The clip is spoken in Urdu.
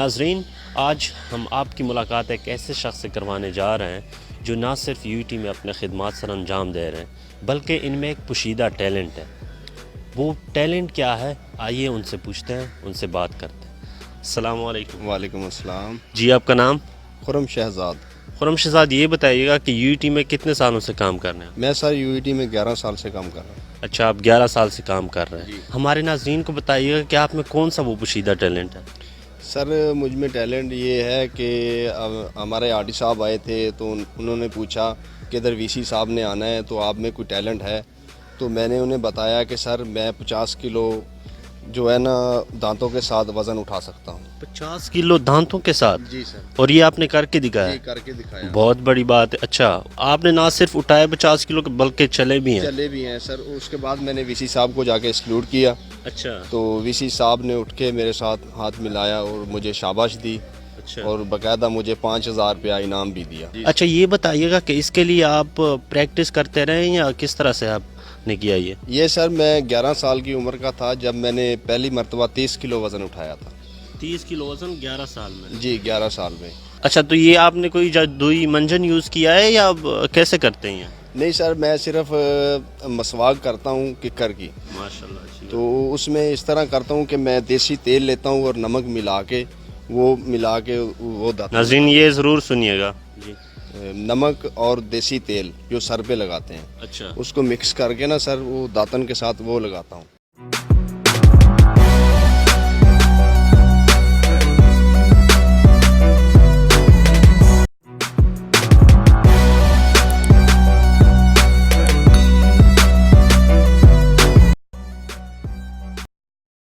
ناظرین، آج ہم آپ کی ملاقات ایک ایسے شخص سے کروانے جا رہے ہیں جو نہ صرف یو ٹی میں اپنے خدمات سر انجام دے رہے ہیں بلکہ ان میں ایک پوشیدہ ٹیلنٹ ہے۔ وہ ٹیلنٹ کیا ہے؟ آئیے ان سے پوچھتے ہیں، ان سے بات کرتے ہیں۔ السلام علیکم۔ وعلیکم السلام۔ جی، آپ کا نام؟ خرم شہزاد۔ خرم شہزاد، یہ بتائیے گا کہ یو ٹی میں کتنے سالوں سے کام کر رہے ہیں؟ میں سر یو ٹی میں 11 سال سے کام کر رہا ہوں۔ اچھا، آپ 11 سال سے کام کر رہے ہیں۔ ہمارے ناظرین کو بتائیے گا کہ آپ میں کون سا وہ پوشیدہ ٹیلنٹ ہے؟ سر مجھ میں ٹیلنٹ یہ ہے کہ ہمارے آر ڈی صاحب آئے تھے تو انہوں نے پوچھا کہ ادھر وی سی صاحب نے آنا ہے تو آپ میں کوئی ٹیلنٹ ہے؟ تو میں نے انہیں بتایا کہ سر میں 50 کلو جو ہے نا دانتوں کے ساتھ وزن اٹھا سکتا ہوں۔ 50 کلو دانتوں کے ساتھ؟ جی سر۔ اور یہ آپ نے کر کے دکھایا؟ جی، کر کے دکھایا۔ بہت بڑی بات ہے۔ اچھا، آپ نے نہ صرف اٹھایا 50 کلو بلکہ چلے بھی ہیں؟ چلے بھی ہیں سر۔ اس کے بعد میں نے وی سی صاحب کو جا کے سلوٹ کیا۔ اچھا تو وی سی صاحب نے اٹھ کے میرے ساتھ ہاتھ ملایا اور مجھے شاباش دی، اچھا اور باقاعدہ مجھے 5000 روپیہ انعام بھی دیا۔ اچھا، یہ بتائیے گا کہ اس کے لیے آپ پریکٹس کرتے رہے یا کس طرح سے آپ نے کیا یہ سر میں 11 سال کی عمر کا تھا جب میں نے پہلی مرتبہ 30 کلو وزن اٹھایا تھا۔ 30 کلو وزن 11 سال میں؟ جی، 11 سال میں۔ اچھا، تو یہ آپ نے کوئی جادوئی منجن یوز کیا ہے یا کیسے کرتے ہیں؟ نہیں سر، میں صرف مسواک کرتا ہوں ککر کی۔ ماشاءاللہ۔ تو اس میں اس طرح کرتا ہوں کہ میں دیسی تیل لیتا ہوں اور نمک ملا کے وہ داتا ناظرین یہ ضرور سنیے گا۔ جی، نمک اور دیسی تیل جو سر پہ لگاتے ہیں، اچھا اس کو مکس کر کے نا سر وہ داتن کے ساتھ وہ لگاتا ہوں۔